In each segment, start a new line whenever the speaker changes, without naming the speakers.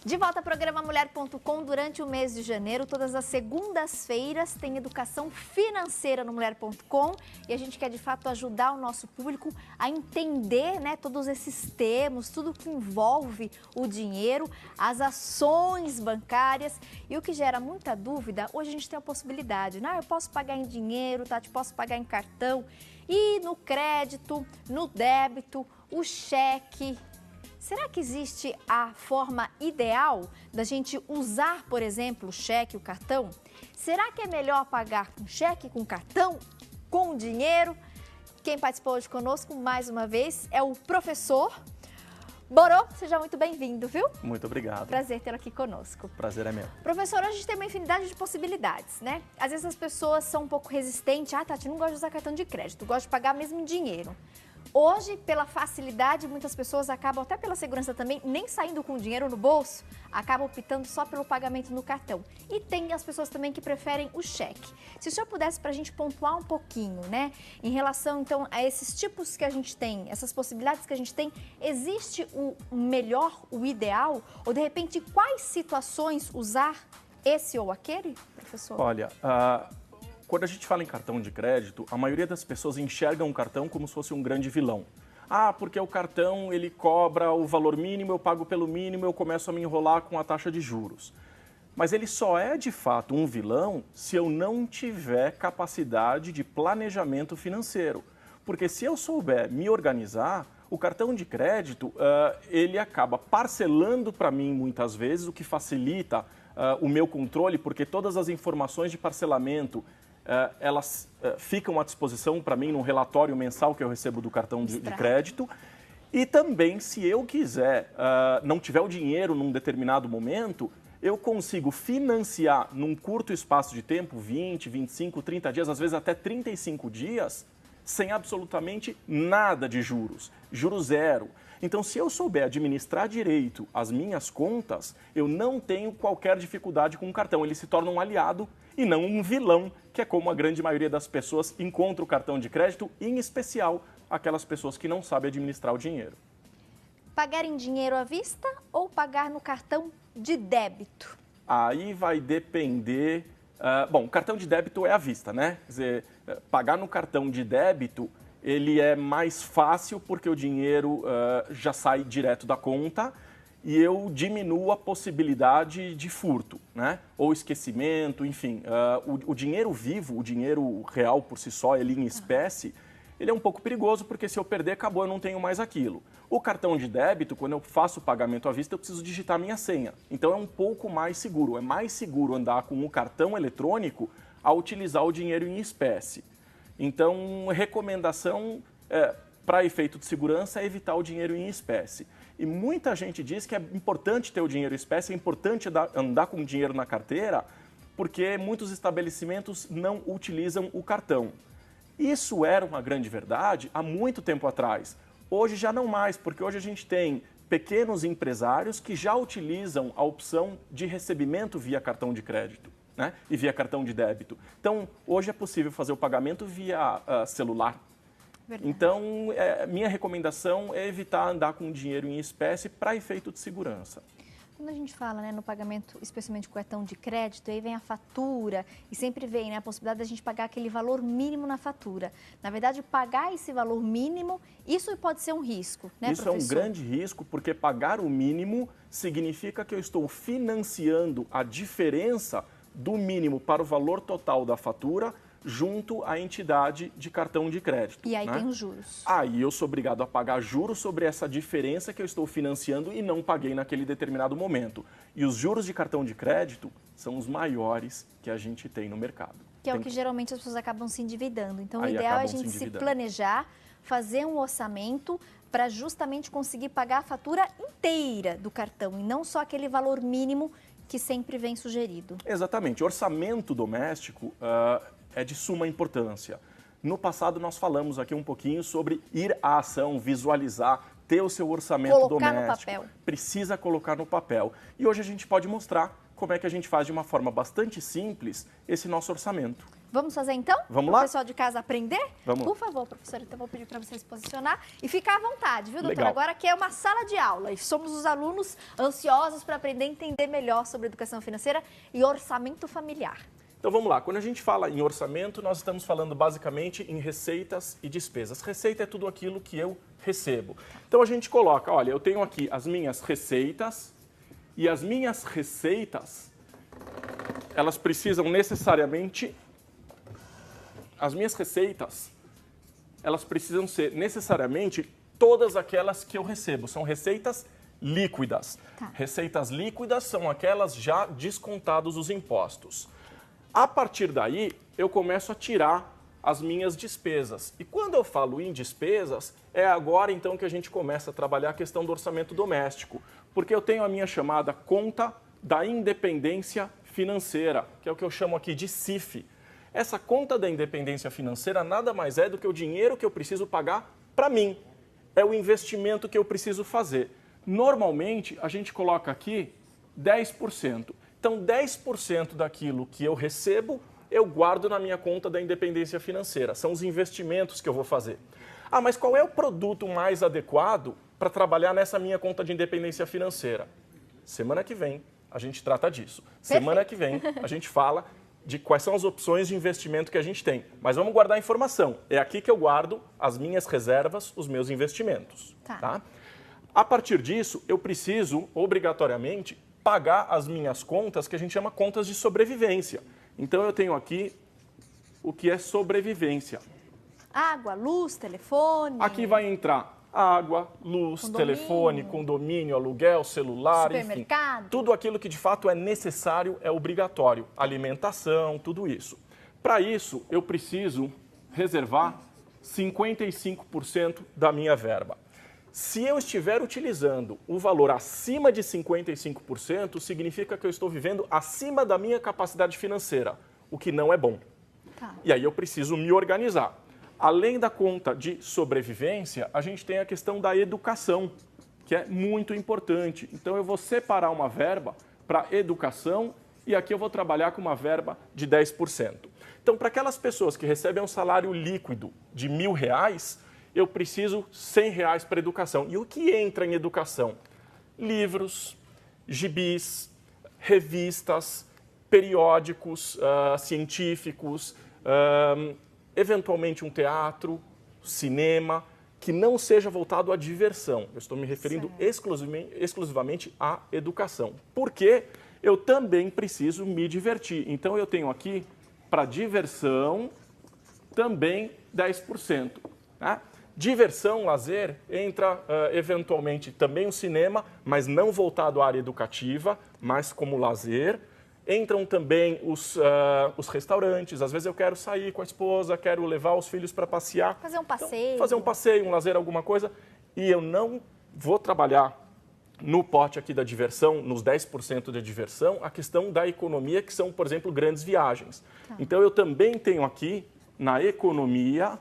De volta ao programa Mulher.com. Durante o mês de janeiro, todas as segundas-feiras, tem educação financeira no Mulher.com e a gente quer de fato ajudar o nosso público a entender, né, todos esses termos, tudo que envolve o dinheiro, as ações bancárias. E o que gera muita dúvida, hoje a gente tem a possibilidade, né? Eu posso pagar em dinheiro, Tati, posso pagar em cartão e no crédito, no débito, o cheque. Será que existe a forma ideal da gente usar, por exemplo, o cheque, o cartão? Será que é melhor pagar com cheque, com cartão, com dinheiro? Quem participou hoje conosco, mais uma vez, é o professor Borô. Seja muito bem-vindo, viu?
Muito obrigado.
Prazer tê-lo aqui conosco.
Prazer é meu.
Professor, hoje a gente tem uma infinidade de possibilidades, né? Às vezes as pessoas são um pouco resistentes. Ah, Tati, não gosto de usar cartão de crédito, gosto de pagar mesmo em dinheiro. Hoje, pela facilidade, muitas pessoas acabam, até pela segurança também, nem saindo com dinheiro no bolso, acabam optando só pelo pagamento no cartão. E tem as pessoas também que preferem o cheque. Se o senhor pudesse para a gente pontuar um pouquinho, né, em relação, então, a esses tipos que a gente tem, essas possibilidades que a gente tem, existe o melhor, o ideal? Ou, de repente, quais situações usar esse ou aquele, professor?
Olha, quando a gente fala em cartão de crédito, a maioria das pessoas enxergam o cartão como se fosse um grande vilão. Ah, porque o cartão ele cobra o valor mínimo, eu pago pelo mínimo, eu começo a me enrolar com a taxa de juros. Mas ele só é de fato um vilão se eu não tiver capacidade de planejamento financeiro. Porque se eu souber me organizar, o cartão de crédito ele acaba parcelando para mim muitas vezes, o que facilita o meu controle, porque todas as informações de parcelamento elas ficam à disposição para mim num relatório mensal que eu recebo do cartão de crédito. E também, se eu quiser, não tiver o dinheiro num determinado momento, eu consigo financiar num curto espaço de tempo, 20, 25, 30 dias, às vezes até 35 dias, sem absolutamente nada de juros, juros zero. Então, se eu souber administrar direito as minhas contas, eu não tenho qualquer dificuldade com o cartão. Ele se torna um aliado e não um vilão, que é como a grande maioria das pessoas encontra o cartão de crédito, em especial aquelas pessoas que não sabem administrar o dinheiro.
Pagar em dinheiro à vista ou pagar no cartão de débito?
Aí vai depender... bom, o cartão de débito é à vista, né? Quer dizer, pagar no cartão de débito, ele é mais fácil porque o dinheiro já sai direto da conta e eu diminuo a possibilidade de furto, né? Ou esquecimento, enfim. O dinheiro vivo, o dinheiro real por si só, ele em espécie, ele é um pouco perigoso porque se eu perder, acabou, eu não tenho mais aquilo. O cartão de débito, quando eu faço o pagamento à vista, eu preciso digitar minha senha. Então é um pouco mais seguro. É mais seguro andar com um cartão eletrônico a utilizar o dinheiro em espécie. Então, recomendação para efeito de segurança é evitar o dinheiro em espécie. E muita gente diz que é importante ter o dinheiro em espécie, é importante andar com dinheiro na carteira, porque muitos estabelecimentos não utilizam o cartão. Isso era uma grande verdade há muito tempo atrás. Hoje já não mais, porque hoje a gente tem pequenos empresários que já utilizam a opção de recebimento via cartão de crédito, né? E via cartão de débito. Então, hoje é possível fazer o pagamento via celular. Verdade. Então, minha recomendação é evitar andar com dinheiro em espécie para efeito de segurança.
Quando a gente fala, né, no pagamento, especialmente com cartão de crédito, aí vem a fatura e sempre vem, né, a possibilidade da gente pagar aquele valor mínimo na fatura. Na verdade, pagar esse valor mínimo, isso pode ser um risco, né,
isso
professor?
É um grande risco, porque pagar o mínimo significa que eu estou financiando a diferença do mínimo para o valor total da fatura junto à entidade de cartão de crédito.
E aí,
né?
Tem os juros.
Aí eu sou obrigado a pagar juros sobre essa diferença que eu estou financiando e não paguei naquele determinado momento. E os juros de cartão de crédito são os maiores que a gente tem no mercado.
Que é o que geralmente as pessoas acabam se endividando. Então, o
Aí
ideal é a gente se planejar, fazer um orçamento para justamente conseguir pagar a fatura inteira do cartão e não só aquele valor mínimo que sempre vem sugerido.
Exatamente. Orçamento doméstico é de suma importância. No passado, nós falamos aqui um pouquinho sobre ir à ação, visualizar, ter o seu orçamento
colocar
doméstico.
No papel.
Precisa colocar no papel. E hoje a gente pode mostrar como é que a gente faz de uma forma bastante simples esse nosso orçamento.
Vamos fazer então?
Vamos
lá?
lá?
O pessoal de casa aprender?
Vamos
Por
lá.
favor, professor, então vou pedir para você se posicionar e ficar à vontade, viu, doutora?
Legal.
Agora aqui é uma sala de aula e somos os alunos ansiosos para aprender a entender melhor sobre educação financeira e orçamento familiar.
Então vamos lá, quando a gente fala em orçamento, nós estamos falando basicamente em receitas e despesas. Receita é tudo aquilo que eu recebo. Então a gente coloca, olha, eu tenho aqui as minhas receitas e as minhas receitas, elas precisam necessariamente, elas precisam ser necessariamente todas aquelas que eu recebo. São receitas líquidas.
Tá.
Receitas líquidas são aquelas já descontados os impostos. A partir daí, eu começo a tirar as minhas despesas. E quando eu falo em despesas, é agora então que a gente começa a trabalhar a questão do orçamento doméstico. Porque eu tenho a minha chamada conta da independência financeira, que é o que eu chamo aqui de CIF. Essa conta da independência financeira nada mais é do que o dinheiro que eu preciso pagar para mim. É o investimento que eu preciso fazer. Normalmente, a gente coloca aqui 10%. Então, 10% daquilo que eu recebo, eu guardo na minha conta da independência financeira. São os investimentos que eu vou fazer. Ah, mas qual é o produto mais adequado para trabalhar nessa minha conta de independência financeira? Semana que vem, a gente trata disso. Semana que vem, a gente fala de quais são as opções de investimento que a gente tem. Mas vamos guardar a informação. É aqui que eu guardo as minhas reservas, os meus investimentos. Tá? A partir disso, eu preciso, obrigatoriamente, pagar as minhas contas, que a gente chama contas de sobrevivência. Então, eu tenho aqui o que é sobrevivência.
Água, luz, telefone.
Aqui vai entrar água, luz,
condomínio,
telefone, condomínio, aluguel, celular, enfim. Tudo aquilo que de fato é necessário, é obrigatório. Alimentação, tudo isso. Para isso, eu preciso reservar 55% da minha verba. Se eu estiver utilizando o valor acima de 55%, significa que eu estou vivendo acima da minha capacidade financeira, o que não é bom. E aí eu preciso me organizar. Além da conta de sobrevivência, a gente tem a questão da educação, que é muito importante. Então, eu vou separar uma verba para educação e aqui eu vou trabalhar com uma verba de 10%. Então, para aquelas pessoas que recebem um salário líquido de R$1.000, eu preciso R$100 para educação. E o que entra em educação? Livros, gibis, revistas, periódicos científicos, eventualmente um teatro, cinema, que não seja voltado à diversão. Eu estou me referindo exclusivamente à educação. Porque eu também preciso me divertir. Então, eu tenho aqui, para diversão, também 10%. Tá? Diversão, lazer, entra eventualmente também o cinema, mas não voltado à área educativa, mas como lazer. Entram também os restaurantes. Às vezes eu quero sair com a esposa, quero levar os filhos para passear.
Fazer um passeio.
Então, fazer um passeio, um lazer, alguma coisa. E eu não vou trabalhar no pote aqui da diversão, nos 10% da diversão, a questão da economia, que são, por exemplo, grandes viagens. Então, eu também tenho aqui, na economia,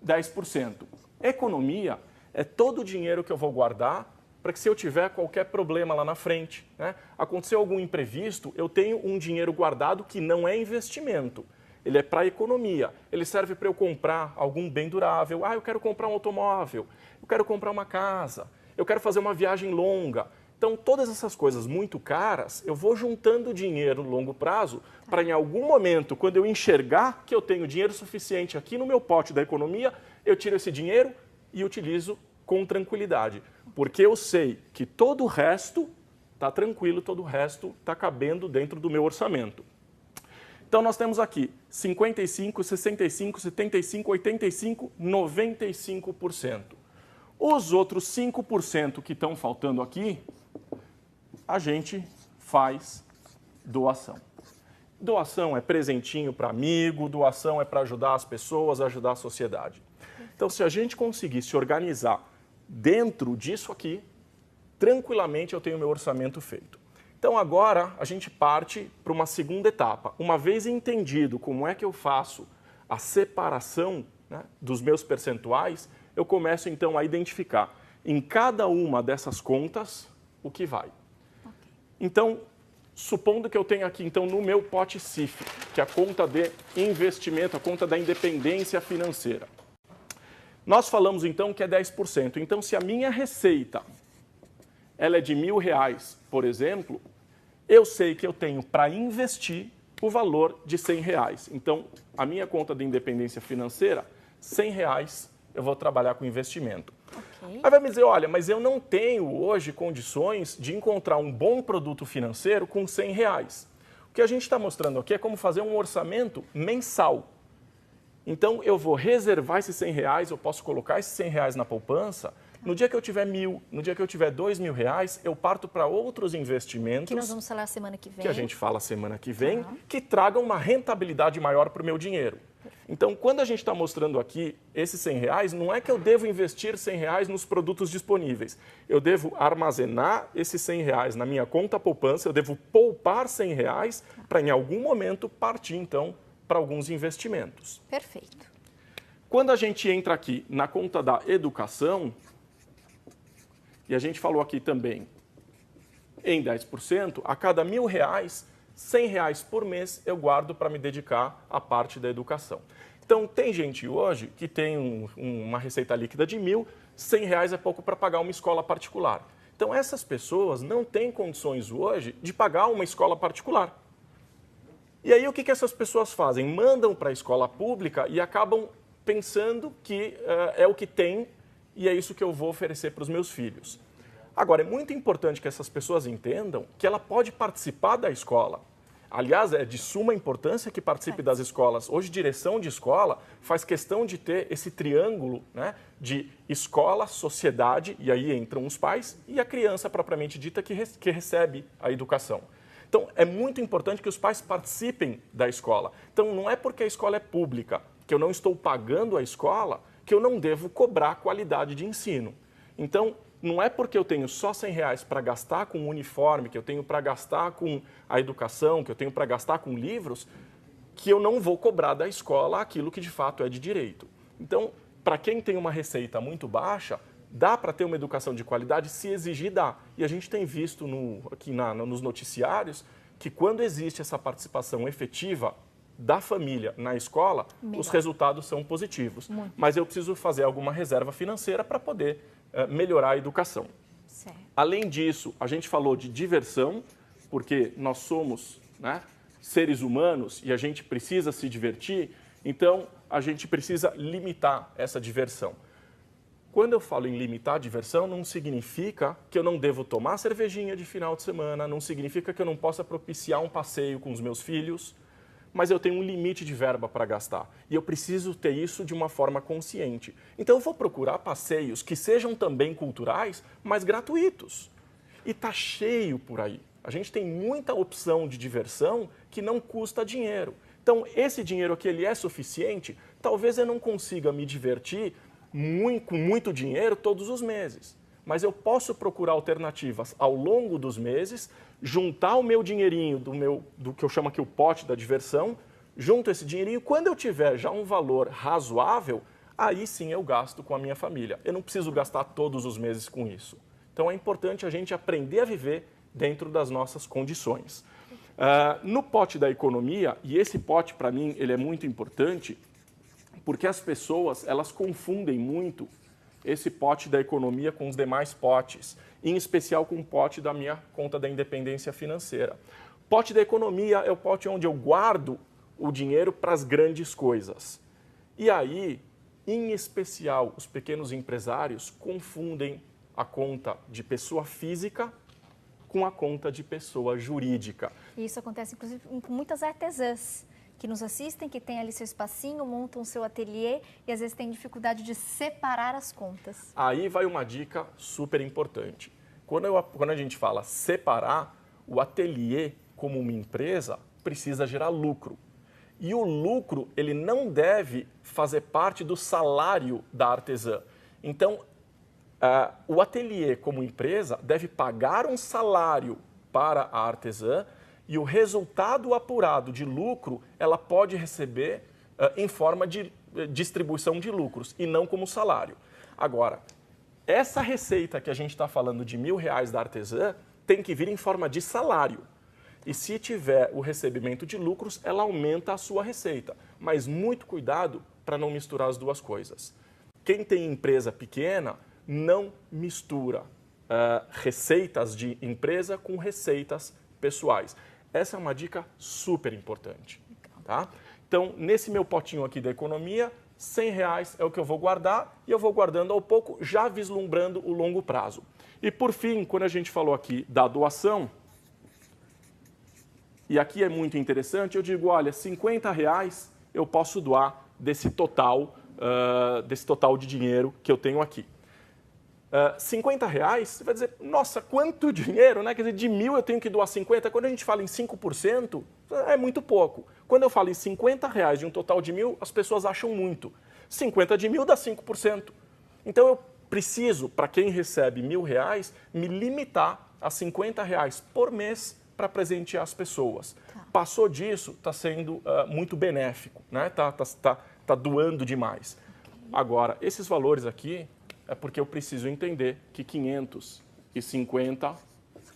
10%. Economia é todo o dinheiro que eu vou guardar para que, se eu tiver qualquer problema lá na frente, né, aconteceu algum imprevisto, eu tenho um dinheiro guardado que não é investimento. Ele é para a economia. Ele serve para eu comprar algum bem durável. Ah, eu quero comprar um automóvel, eu quero comprar uma casa, eu quero fazer uma viagem longa. Então, todas essas coisas muito caras, eu vou juntando dinheiro no longo prazo para, em algum momento, quando eu enxergar que eu tenho dinheiro suficiente aqui no meu pote da economia, eu tiro esse dinheiro e utilizo com tranquilidade. Porque eu sei que todo o resto está tranquilo, todo o resto está cabendo dentro do meu orçamento. Então, nós temos aqui 55%, 65%, 75%, 85%, 95%. Os outros 5% que estão faltando aqui, a gente faz doação. Doação é presentinho para amigo, doação é para ajudar as pessoas, ajudar a sociedade. Então, se a gente conseguir se organizar dentro disso aqui, tranquilamente eu tenho meu orçamento feito. Então, agora a gente parte para uma segunda etapa. Uma vez entendido como é que eu faço a separação, né, dos meus percentuais, eu começo então a identificar em cada uma dessas contas o que vai. Então, Supondo que eu tenha aqui, então, no meu pote CIF, que é a conta de investimento, a conta da independência financeira. Nós falamos, então, que é 10%. Então, se a minha receita ela é de R$1.000, por exemplo, eu sei que eu tenho para investir o valor de R$100. Então, a minha conta de independência financeira, R$100, eu vou trabalhar com investimento. Okay. Aí vai me dizer, olha, mas eu não tenho hoje condições de encontrar um bom produto financeiro com R$100. O que a gente está mostrando aqui é como fazer um orçamento mensal. Então, eu vou reservar esses R$100, eu posso colocar esses R$100 na poupança. No dia que eu tiver 1.000, no dia que eu tiver R$2.000, eu parto para outros investimentos. Que
nós vamos falar semana que vem.
Que a gente fala semana que vem, que tragam uma rentabilidade maior para o meu dinheiro. Então, quando a gente está mostrando aqui esses R$100, não é que eu devo investir R$100 nos produtos disponíveis. Eu devo armazenar esses R$100 na minha conta poupança, eu devo poupar R$100 para, em algum momento, partir, então, para alguns investimentos.
Perfeito.
Quando a gente entra aqui na conta da educação, e a gente falou aqui também em 10%, a cada R$1.000, R$100 por mês eu guardo para me dedicar à parte da educação. Então, tem gente hoje que tem uma receita líquida de 1.000, R$100 é pouco para pagar uma escola particular. Então, essas pessoas não têm condições hoje de pagar uma escola particular. E aí, o que essas pessoas fazem? Mandam para a escola pública e acabam pensando que é o que tem e é isso que eu vou oferecer para os meus filhos. Agora, é muito importante que essas pessoas entendam que ela pode participar da escola. Aliás, é de suma importância que participe das escolas. Hoje, direção de escola faz questão de ter esse triângulo, né, de escola, sociedade, e aí entram os pais, e a criança propriamente dita que recebe a educação. Então, é muito importante que os pais participem da escola. Então, não é porque a escola é pública, que eu não estou pagando a escola, que eu não devo cobrar qualidade de ensino. Então, não é porque eu tenho só R$100 para gastar com uniforme, que eu tenho para gastar com a educação, que eu tenho para gastar com livros, que eu não vou cobrar da escola aquilo que de fato é de direito. Então, para quem tem uma receita muito baixa, dá para ter uma educação de qualidade, se exigir, dá. E a gente tem visto aqui nos noticiários que quando existe essa participação efetiva da família na escola, os resultados são positivos. Mas eu preciso fazer alguma reserva financeira para poder melhorar a educação. Certo. Além disso, a gente falou de diversão, porque nós somos, né, seres humanos e a gente precisa se divertir, então a gente precisa limitar essa diversão. Quando eu falo em limitar a diversão, não significa que eu não devo tomar cervejinha de final de semana, não significa que eu não possa propiciar um passeio com os meus filhos, mas eu tenho um limite de verba para gastar. E eu preciso ter isso de uma forma consciente. Então, eu vou procurar passeios que sejam também culturais, mas gratuitos. E está cheio por aí. A gente tem muita opção de diversão que não custa dinheiro. Então, esse dinheiro aqui ele é suficiente? Talvez eu não consiga me divertir com muito dinheiro todos os meses. Mas eu posso procurar alternativas ao longo dos meses, juntar o meu dinheirinho do que eu chamo aqui o pote da diversão, junto esse dinheirinho, quando eu tiver já um valor razoável, aí sim eu gasto com a minha família. Eu não preciso gastar todos os meses com isso. Então é importante a gente aprender a viver dentro das nossas condições. No pote da economia, e esse pote para mim ele é muito importante, porque as pessoas elas confundem muito esse pote da economia com os demais potes, em especial com o pote da minha conta da independência financeira. O pote da economia é o pote onde eu guardo o dinheiro para as grandes coisas. E aí, em especial, os pequenos empresários confundem a conta de pessoa física com a conta de pessoa jurídica.
E isso acontece, inclusive, com muitas artesãs que nos assistem, que têm ali seu espacinho, montam seu ateliê e às vezes têm dificuldade de separar as contas.
Aí vai uma dica super importante. Quando a gente fala separar, o ateliê como uma empresa precisa gerar lucro. E o lucro ele não deve fazer parte do salário da artesã. Então, o ateliê como empresa deve pagar um salário para a artesã e o resultado apurado de lucro ela pode receber em forma de distribuição de lucros e não como salário. Agora, essa receita que a gente está falando de R$1.000 da artesã tem que vir em forma de salário. E se tiver o recebimento de lucros, ela aumenta a sua receita. Mas muito cuidado para não misturar as duas coisas. Quem tem empresa pequena não mistura receitas de empresa com receitas pessoais. Essa é uma dica super importante. Tá? Então, nesse meu potinho aqui da economia, R$100 é o que eu vou guardar e eu vou guardando ao pouco, já vislumbrando o longo prazo. E por fim, quando a gente falou aqui da doação, e aqui é muito interessante, eu digo, olha, R$50 eu posso doar desse total de dinheiro que eu tenho aqui. R$50, você vai dizer, nossa, quanto dinheiro, né? Quer dizer, de 1.000 eu tenho que doar 50. Quando a gente fala em 5%, é muito pouco. Quando eu falo em R$50 de um total de 1.000, as pessoas acham muito. 50 de 1.000 dá 5%. Então eu preciso, para quem recebe R$1.000, me limitar a R$50 por mês para presentear as pessoas. Passou disso, está sendo muito benéfico, né? Tá doando demais. Agora, esses valores aqui é porque eu preciso entender que 550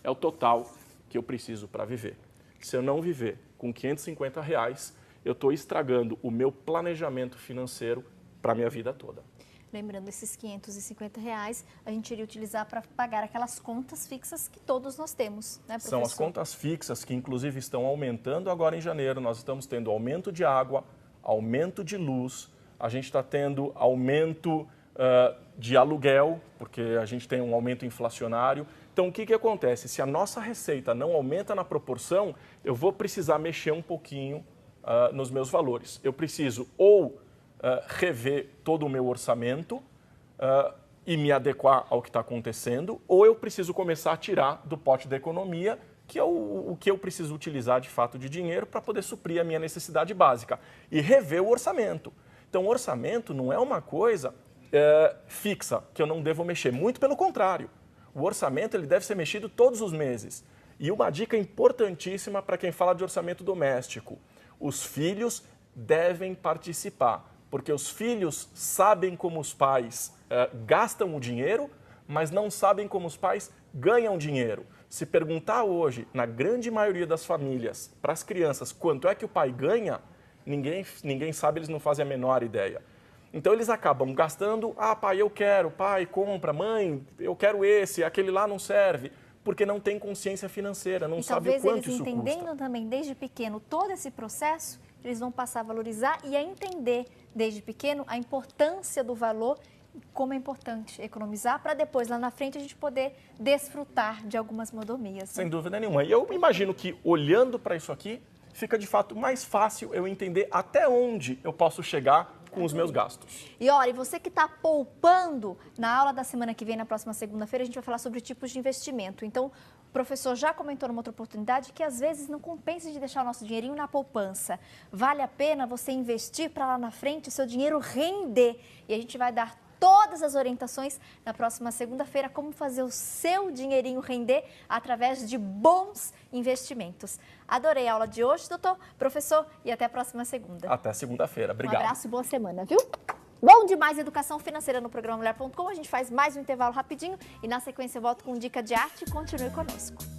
é o total que eu preciso para viver. Se eu não viver com R$550, eu estou estragando o meu planejamento financeiro para a minha vida toda.
Lembrando, esses R$550 a gente iria utilizar para pagar aquelas contas fixas que todos nós temos, né, professor?
São as contas fixas que, inclusive, estão aumentando agora em janeiro. Nós estamos tendo aumento de água, aumento de luz, a gente está tendo aumento de aluguel, porque a gente tem um aumento inflacionário. Então, o que acontece? Se a nossa receita não aumenta na proporção, eu vou precisar mexer um pouquinho nos meus valores. Eu preciso ou rever todo o meu orçamento e me adequar ao que está acontecendo, ou eu preciso começar a tirar do pote da economia, que é o que eu preciso utilizar de fato de dinheiro para poder suprir a minha necessidade básica, e rever o orçamento. Então, o orçamento não é uma coisa fixa, que eu não devo mexer. Muito pelo contrário. O orçamento ele deve ser mexido todos os meses. E uma dica importantíssima para quem fala de orçamento doméstico. Os filhos devem participar, porque os filhos sabem como os pais gastam o dinheiro, mas não sabem como os pais ganham dinheiro. Se perguntar hoje, na grande maioria das famílias, para as crianças, quanto é que o pai ganha, ninguém sabe, eles não fazem a menor ideia. Então, eles acabam gastando, pai, eu quero, pai, compra, mãe, eu quero esse, aquele lá não serve, porque não tem consciência financeira, não sabe o quanto isso custa.
Talvez eles entendendo também, desde pequeno, todo esse processo, eles vão passar a valorizar e a entender, desde pequeno, a importância do valor, como é importante economizar, para depois, lá na frente, a gente poder desfrutar de algumas mordomias.
Sem dúvida nenhuma. E eu imagino que, olhando para isso aqui, fica de fato mais fácil eu entender até onde eu posso chegar com os meus gastos.
E olha, você que está poupando, na aula da semana que vem, na próxima segunda-feira, a gente vai falar sobre tipos de investimento. Então, o professor já comentou numa outra oportunidade que às vezes não compensa de deixar o nosso dinheirinho na poupança. Vale a pena você investir para lá na frente o seu dinheiro render. E a gente vai dar todas as orientações na próxima segunda-feira, como fazer o seu dinheirinho render através de bons investimentos. Adorei a aula de hoje, doutor, professor, e até a próxima segunda.
Até segunda-feira. Obrigado.
Um abraço e boa semana, viu? Bom demais educação financeira no programa Mulher.com. A gente faz mais um intervalo rapidinho e na sequência eu volto com dica de arte. Continue conosco.